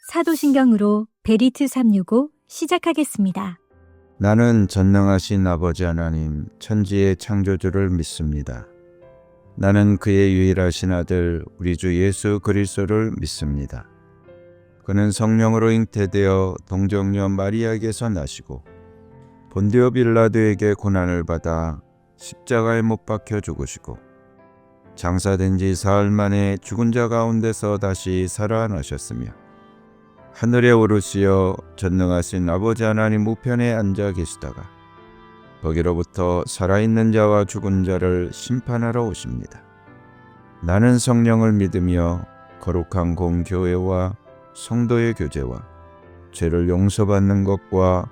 사도신경으로 베리트 365 시작하겠습니다. 나는 전능하신 아버지 하나님 천지의 창조주를 믿습니다. 나는 그의 유일하신 아들 우리 주 예수 그리스도를 믿습니다. 그는 성령으로 잉태되어 동정녀 마리아에게서 나시고 본디오 빌라도에게 고난을 받아 십자가에 못 박혀 죽으시고 장사된 지 사흘 만에 죽은 자 가운데서 다시 살아나셨으며 하늘에 오르시어 전능하신 아버지 하나님 우편에 앉아 계시다가 거기로부터 살아있는 자와 죽은 자를 심판하러 오십니다. 나는 성령을 믿으며 거룩한 공교회와 성도의 교제와 죄를 용서받는 것과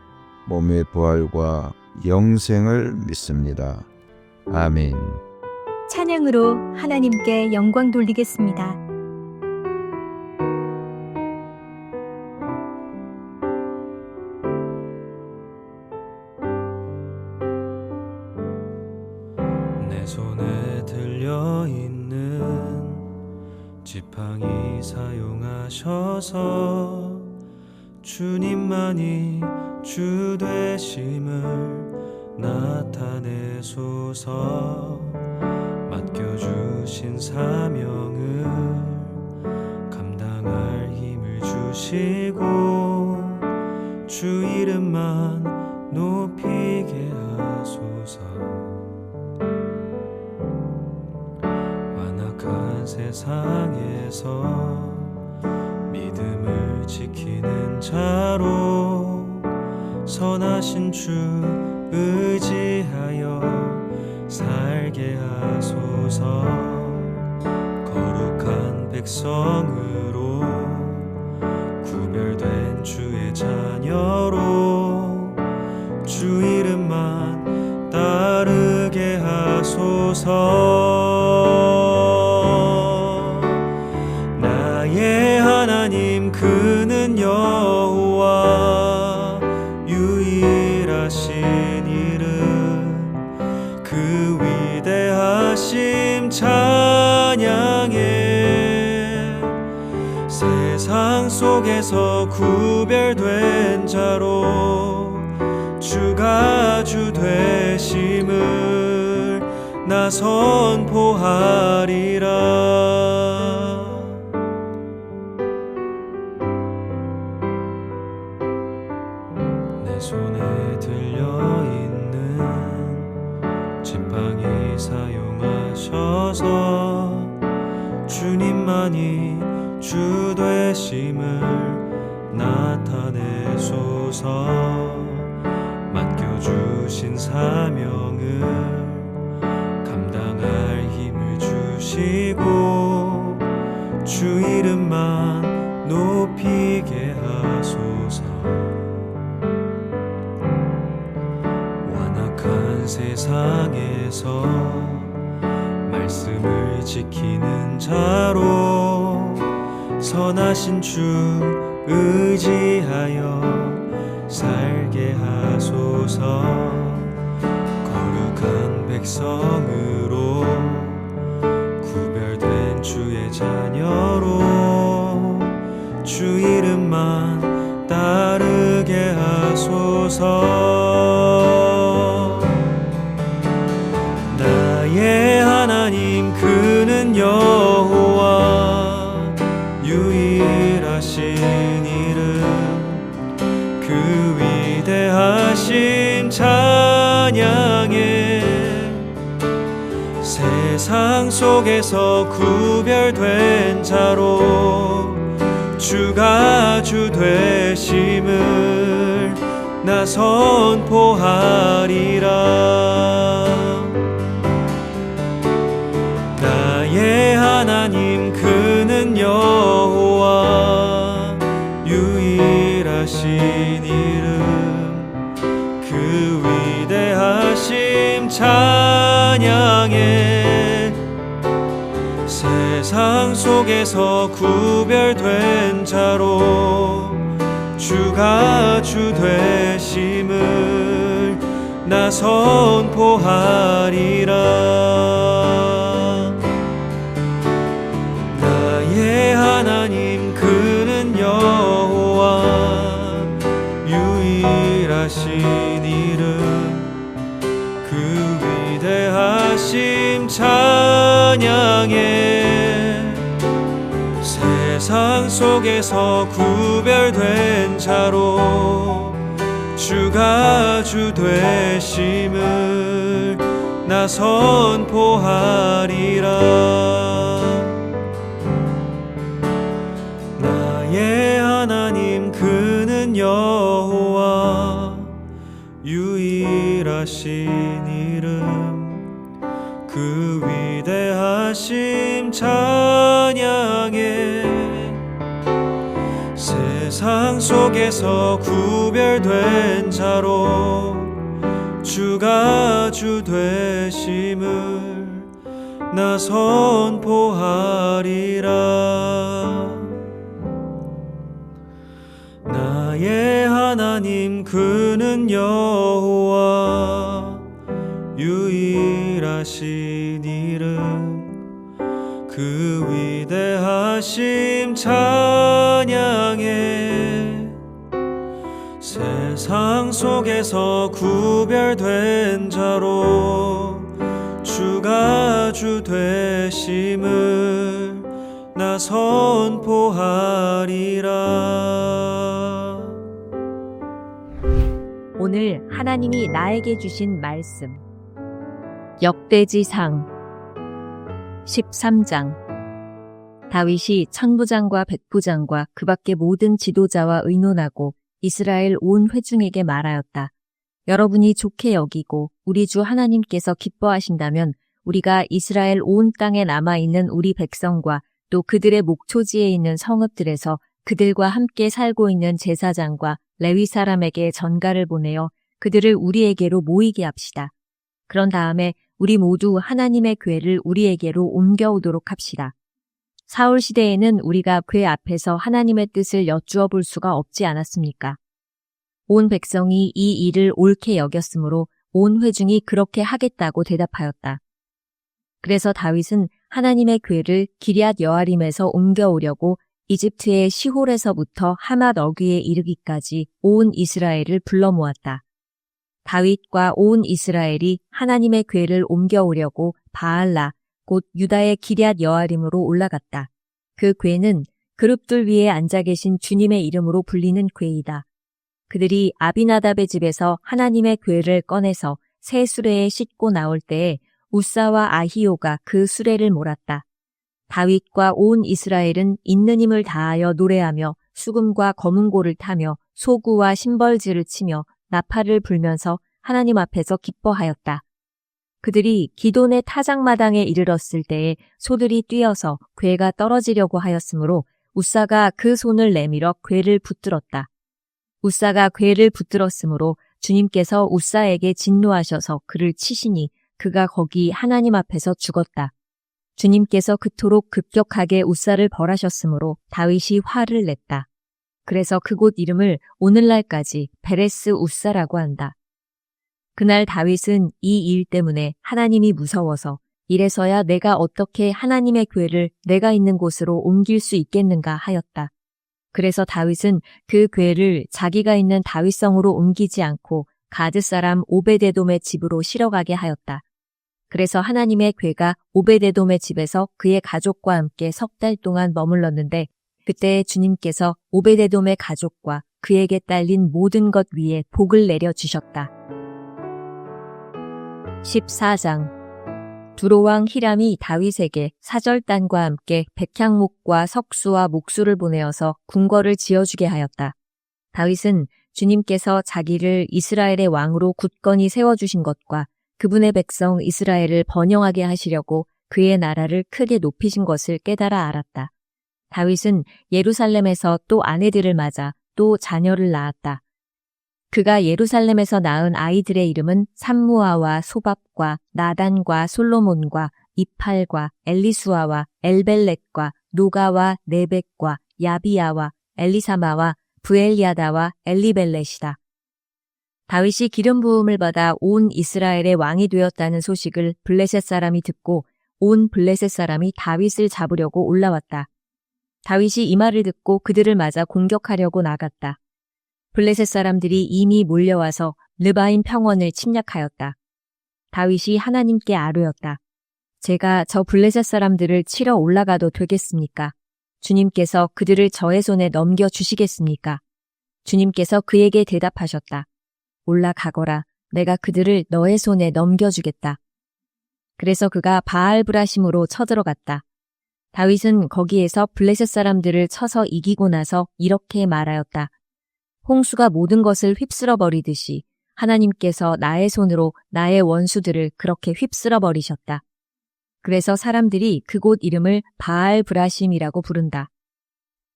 몸의 부활과 영생을 믿습니다. 아멘. 찬양으로 하나님께 영광 돌리겠습니다. 내 손에 들려있는 지팡이 사용하셔서 주님만이 주 되심을 나타내소서. 맡겨주신 사명을 감당할 힘을 주시고 주 이름만 높이게 하소서. 완악한 세상에서 믿음을 지키는 자로 선하신 주 의지하여 살게 하소서. 거룩한 백성으로 구별된 주의 자녀로 주 이름만 따르게 하소서. 나의 하나님 그는 여호와 유일하신 이름 그 위대하심 찬양해. 세상 속에서 구별된 자로 주가 주 되심을 나 선포하리라. 내 손에 들려있는 지팡이 사용하셔서 주님만이 주 되심을 나타내소서. 맡겨주신 사명을 감당할 힘을 주시고 주 이름만 높이게 하소서. 완악한 세상에서 말씀을 지키는 자로 선하신 주 의지하여 살게 하소서. 거룩한 백성으로 구별된 주의 자녀로 주 이름만 따르게 하소서. 나의 하나님 그는 여호와 유일하신 이름 그 위대하심 찬양해. 세상 속에서 구별된 자로 주가 주 되심을 나 선포하리라. 나의 하나님 그는 여호와 유일하신 이름 그 위대하심 찬양해. 세상 속에서 구별된 자로 주가 주 되심을 나 선포하리라. 찬양해 세상 속에서 구별된 자로 주가 주 되심을 나 선포하리라. 나의 하나님 그는 여호와 유일하신 이름 그 위대하심 찬양해 세상 속에서 구별된 자로 주가 주 되심을 나 선포하리라. 나의 하나님 그는 여호와 유일하신 이름 그 위대하심 찬양해 세상 속에서 구별된 자로 주가 주 되심을 나 선포하리라. 오늘 하나님이 나에게 주신 말씀 역대지상 13장 다윗이 천부장과 백부장과 그 밖의 모든 지도자와 의논하고 이스라엘 온 회중에게 말하였다. 여러분이 좋게 여기고 우리 주 하나님께서 기뻐하신다면 우리가 이스라엘 온 땅에 남아있는 우리 백성과 또 그들의 목초지에 있는 성읍들에서 그들과 함께 살고 있는 제사장과 레위 사람에게 전가를 보내어 그들을 우리에게로 모이게 합시다. 그런 다음에 우리 모두 하나님의 궤를 우리에게로 옮겨오도록 합시다. 사울 시대에는 우리가 궤 앞에서 하나님의 뜻을 여쭈어 볼 수가 없지 않았습니까? 온 백성이 이 일을 옳게 여겼으므로 온 회중이 그렇게 하겠다고 대답하였다. 그래서 다윗은 하나님의 궤를 기럇 여아림에서 옮겨오려고 이집트의 시홀에서부터 하맛 어귀에 이르기까지 온 이스라엘을 불러 모았다. 다윗과 온 이스라엘이 하나님의 궤를 옮겨오려고 바알라 곧 유다의 기럇 여아림으로 올라갔다. 그 궤는 그룹들 위에 앉아 계신 주님의 이름으로 불리는 궤이다. 그들이 아비나답의 집에서 하나님의 궤를 꺼내서 새 수레에 싣고 나올 때에 우사와 아히오가 그 수레를 몰았다. 다윗과 온 이스라엘은 있는 힘을 다하여 노래하며 수금과 거문고를 타며 소구와 심벌지를 치며 나팔을 불면서 하나님 앞에서 기뻐하였다. 그들이 기돈의 타작마당에 이르렀을 때에 소들이 뛰어서 궤가 떨어지려고 하였으므로 우사가 그 손을 내밀어 궤를 붙들었다. 우사가 궤를 붙들었으므로 주님께서 우사에게 진노하셔서 그를 치시니 그가 거기 하나님 앞에서 죽었다. 주님께서 그토록 급격하게 우사를 벌하셨으므로 다윗이 화를 냈다. 그래서 그곳 이름을 오늘날까지 베레스 우사라고 한다. 그날 다윗은 이 일 때문에 하나님이 무서워서 이래서야 내가 어떻게 하나님의 궤를 내가 있는 곳으로 옮길 수 있겠는가 하였다. 그래서 다윗은 그 궤를 자기가 있는 다윗성으로 옮기지 않고 가드 사람 오베데돔의 집으로 실어가게 하였다. 그래서 하나님의 궤가 오베데돔의 집에서 그의 가족과 함께 3달 동안 머물렀는데 그때 주님께서 오베데돔의 가족과 그에게 딸린 모든 것 위에 복을 내려주셨다. 14장 두로왕 히람이 다윗에게 사절단과 함께 백향목과 석수와 목수를 보내어서 궁궐을 지어주게 하였다. 다윗은 주님께서 자기를 이스라엘의 왕으로 굳건히 세워주신 것과 그분의 백성 이스라엘을 번영하게 하시려고 그의 나라를 크게 높이신 것을 깨달아 알았다. 다윗은 예루살렘에서 또 아내들을 맞아 또 자녀를 낳았다. 그가 예루살렘에서 낳은 아이들의 이름은 삼무아와 소밥과 나단과 솔로몬과 이팔과 엘리수아와 엘벨렉과 노가와 네벡과 야비야와 엘리사마와 부엘야다와 엘리벨렛이다. 다윗이 기름 부음을 받아 온 이스라엘의 왕이 되었다는 소식을 블레셋 사람이 듣고 온 블레셋 사람이 다윗을 잡으려고 올라왔다. 다윗이 이 말을 듣고 그들을 맞아 공격하려고 나갔다. 블레셋 사람들이 이미 몰려와서 르바임 평원을 침략하였다. 다윗이 하나님께 아뢰었다. 제가 저 블레셋 사람들을 치러 올라가도 되겠습니까? 주님께서 그들을 저의 손에 넘겨주시겠습니까? 주님께서 그에게 대답하셨다. 올라가거라. 내가 그들을 너의 손에 넘겨주겠다. 그래서 그가 바알브라심으로 쳐들어갔다. 다윗은 거기에서 블레셋 사람들을 쳐서 이기고 나서 이렇게 말하였다. 홍수가 모든 것을 휩쓸어 버리듯이 하나님께서 나의 손으로 나의 원수들을 그렇게 휩쓸어 버리셨다. 그래서 사람들이 그곳 이름을 바알브라심이라고 부른다.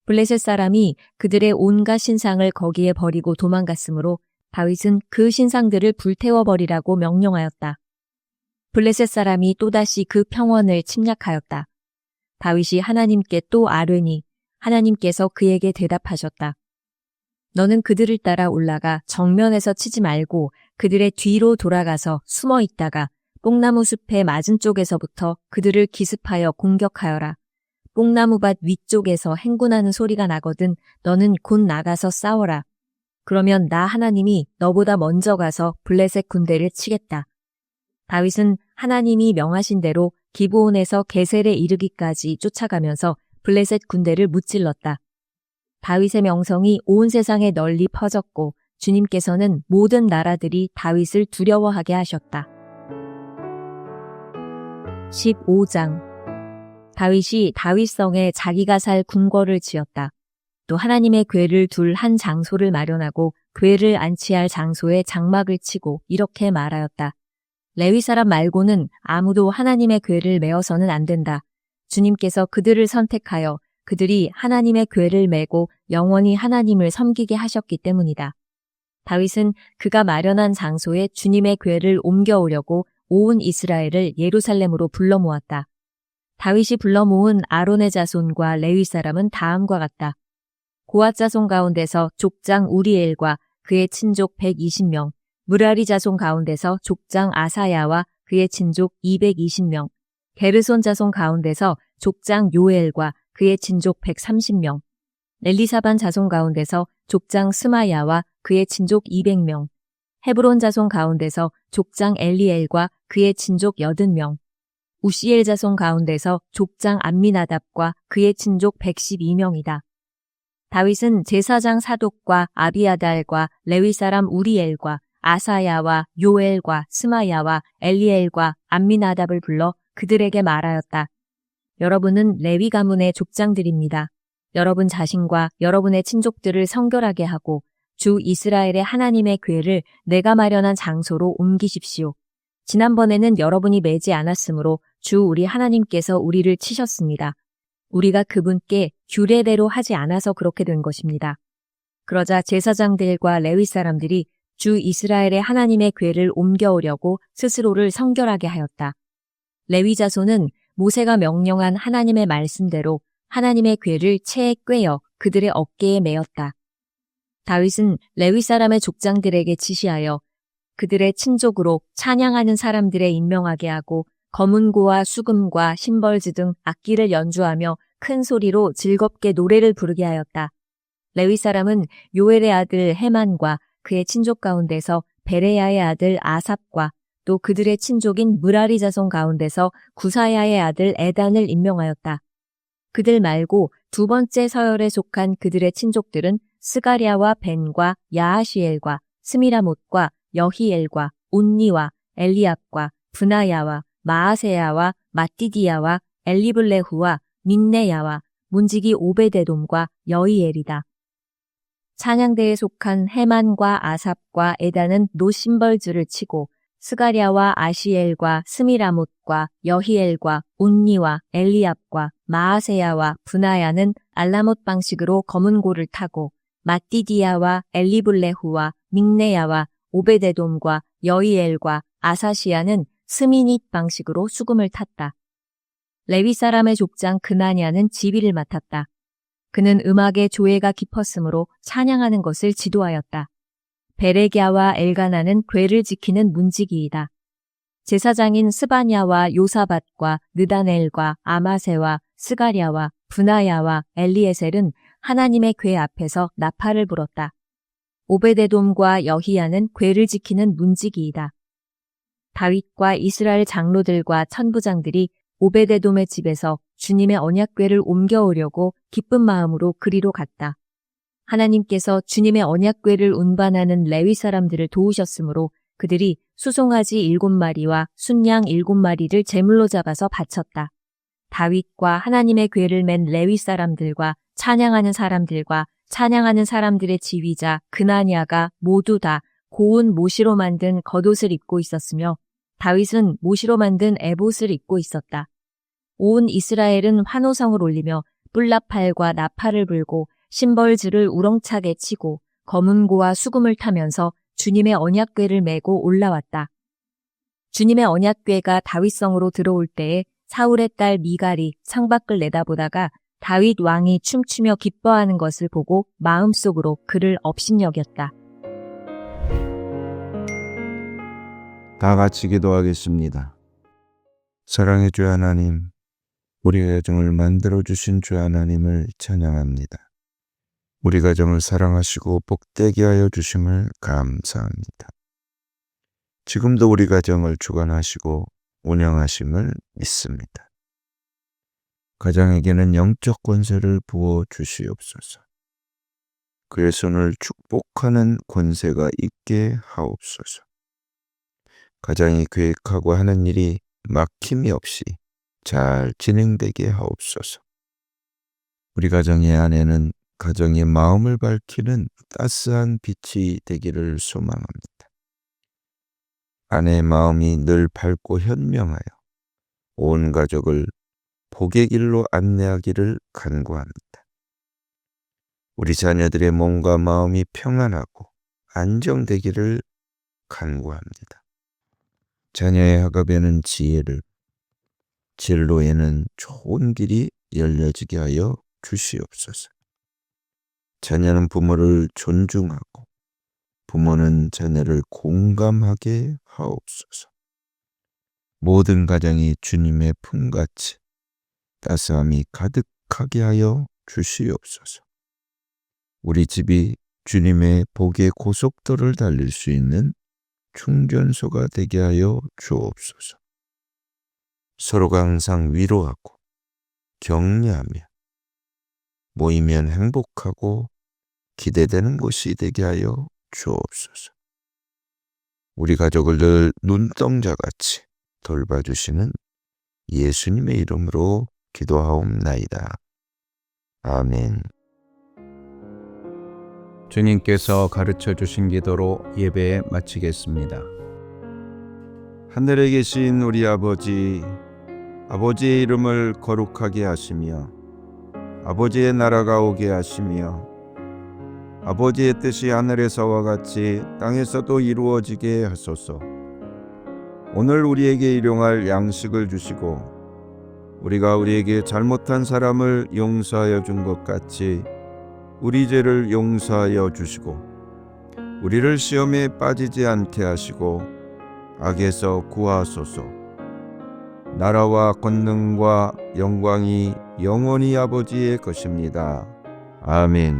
블레셋 사람이 그들의 온갖 신상을 거기에 버리고 도망갔으므로 다윗은 그 신상들을 불태워 버리라고 명령하였다. 블레셋 사람이 또다시 그 평원을 침략하였다. 다윗이 하나님께 또 아뢰니 하나님께서 그에게 대답하셨다. 너는 그들을 따라 올라가 정면에서 치지 말고 그들의 뒤로 돌아가서 숨어 있다가 뽕나무 숲의 맞은 쪽에서부터 그들을 기습하여 공격하여라. 뽕나무밭 위쪽에서 행군하는 소리가 나거든 너는 곧 나가서 싸워라. 그러면 나 하나님이 너보다 먼저 가서 블레셋 군대를 치겠다. 다윗은 하나님이 명하신 대로 기브온에서 게셀에 이르기까지 쫓아가면서 블레셋 군대를 무찔렀다. 다윗의 명성이 온 세상에 널리 퍼졌고 주님께서는 모든 나라들이 다윗을 두려워하게 하셨다. 15장 다윗이 다윗성에 자기가 살 궁궐을 지었다. 또 하나님의 궤를 둘 한 장소를 마련하고 궤를 안치할 장소에 장막을 치고 이렇게 말하였다. 레위 사람 말고는 아무도 하나님의 궤를 메어서는 안 된다. 주님께서 그들을 선택하여 그들이 하나님의 궤를 메고 영원히 하나님을 섬기게 하셨기 때문이다. 다윗은 그가 마련한 장소에 주님의 궤를 옮겨오려고 온 이스라엘을 예루살렘으로 불러 모았다. 다윗이 불러 모은 아론의 자손과 레위 사람은 다음과 같다. 고앗 자손 가운데서 족장 우리엘과 그의 친족 120명, 무라리 자손 가운데서 족장 아사야와 그의 친족 220명, 게르손 자손 가운데서 족장 요엘과 그의 친족 130명, 엘리사반 자손 가운데서 족장 스마야와 그의 친족 200명, 헤브론 자손 가운데서 족장 엘리엘과 그의 친족 80명, 우시엘 자손 가운데서 족장 암미나답과 그의 친족 112명이다. 다윗은 제사장 사독과 아비아달과 레위 사람 우리엘과 아사야와 요엘과 스마야와 엘리엘과 암미나답을 불러 그들에게 말하였다. 여러분은 레위 가문의 족장들입니다. 여러분 자신과 여러분의 친족들을 성결하게 하고 주 이스라엘의 하나님의 궤를 내가 마련한 장소로 옮기십시오. 지난번에는 여러분이 매지 않았으므로 주 우리 하나님께서 우리를 치셨습니다. 우리가 그분께 규례대로 하지 않아서 그렇게 된 것입니다. 그러자 제사장들과 레위 사람들이 주 이스라엘의 하나님의 궤를 옮겨오려고 스스로를 성결하게 하였다. 레위 자손은 모세가 명령한 하나님의 말씀대로 하나님의 궤를 채에 꿰어 그들의 어깨에 메었다. 다윗은 레위 사람의 족장들에게 지시하여 그들의 친족으로 찬양하는 사람들에 임명하게 하고 검은고와 수금과 심벌즈 등 악기를 연주하며 큰 소리로 즐겁게 노래를 부르게 하였다. 레위 사람은 요엘의 아들 헤만과 그의 친족 가운데서 베레야의 아들 아삽과 또 그들의 친족인 무라리 자손 가운데서 구사야의 아들 에단을 임명하였다. 그들 말고 두 번째 서열에 속한 그들의 친족들은 스가랴와 벤과 야하시엘과 스미라못과 여히엘과 온니와 엘리압과 브나야와 마아세야와 마띠디야와 엘리블레후와 민네야와 문지기 오베데돔과 여이엘이다. 찬양대에 속한 헤만과 아삽과 에단은 노심벌즈를 치고 스가랴와 아시엘과 스미라못과 여히엘과 온니와 엘리압과 마아세야와 브나야는 알라못 방식으로 검은고를 타고 마띠디야와 엘리블레후와 민네야와 오베데돔과 여이엘과 아사시야는 스미닛 방식으로 수금을 탔다. 레위 사람의 족장 그나냐는 지휘를 맡았다. 그는 음악의 조예가 깊었으므로 찬양하는 것을 지도하였다. 베레갸와 엘가나는 궤를 지키는 문지기이다. 제사장인 스바냐와 요사밧과 느다넬과 아마세와 스가랴와 브나야와 엘리에셀은 하나님의 궤 앞에서 나팔을 불었다. 오베데돔과 여히야는 궤를 지키는 문지기이다. 다윗과 이스라엘 장로들과 천부장들이 오베데돔의 집에서 주님의 언약궤를 옮겨오려고 기쁜 마음으로 그리로 갔다. 하나님께서 주님의 언약궤를 운반하는 레위 사람들을 도우셨으므로 그들이 수송아지 7마리와 순양 7마리를 제물로 잡아서 바쳤다. 다윗과 하나님의 궤를 맨 레위 사람들과 찬양하는 사람들의 지휘자 그나냐가 모두 다 고운 모시로 만든 겉옷을 입고 있었으며 다윗은 모시로 만든 에봇을 입고 있었다. 온 이스라엘은 환호성을 올리며 뿔나팔과 나팔을 불고 심벌즈를 우렁차게 치고 검은고와 수금을 타면서 주님의 언약궤를 메고 올라왔다. 주님의 언약궤가 다윗성으로 들어올 때에 사울의 딸 미갈이 창밖을 내다보다가 다윗 왕이 춤추며 기뻐하는 것을 보고 마음속으로 그를 업신여겼다. 다 같이 기도하겠습니다. 사랑의 주 하나님, 우리 가정을 만들어주신 주 하나님을 찬양합니다. 우리 가정을 사랑하시고 복되게 하여 주심을 감사합니다. 지금도 우리 가정을 주관하시고 운영하심을 믿습니다. 가정에게는 영적 권세를 부어 주시옵소서. 그의 손을 축복하는 권세가 있게 하옵소서. 가정이 계획하고 하는 일이 막힘이 없이 잘 진행되게 하옵소서. 우리 가정의 아내는 가정의 마음을 밝히는 따스한 빛이 되기를 소망합니다. 아내의 마음이 늘 밝고 현명하여 온 가족을 복의 길로 안내하기를 간구합니다. 우리 자녀들의 몸과 마음이 평안하고 안정되기를 간구합니다. 자녀의 학업에는 지혜를, 진로에는 좋은 길이 열려지게 하여 주시옵소서. 자녀는 부모를 존중하고 부모는 자녀를 공감하게 하옵소서. 모든 가정이 주님의 품같이 따스함이 가득하게 하여 주시옵소서. 우리 집이 주님의 복의 고속도를 달릴 수 있는 충전소가 되게 하여 주옵소서. 서로가 항상 위로하고 격려하며 모이면 행복하고 기대되는 곳이 되게 하여 주옵소서. 우리 가족을 늘 눈동자같이 돌봐주시는 예수님의 이름으로 기도하옵나이다. 아멘. 주님께서 가르쳐 주신 기도로 예배 마치겠습니다. 하늘에 계신 우리 아버지, 아버지의 이름을 거룩하게 하시며 아버지의 나라가 오게 하시며 아버지의 뜻이 하늘에서와 같이 땅에서도 이루어지게 하소서. 오늘 우리에게 일용할 양식을 주시고 우리가 우리에게 잘못한 사람을 용서하여 준 것 같이 우리 죄를 용서하여 주시고 우리를 시험에 빠지지 않게 하시고 악에서 구하소서. 나라와 권능과 영광이 영원히 아버지의 것입니다. 아멘.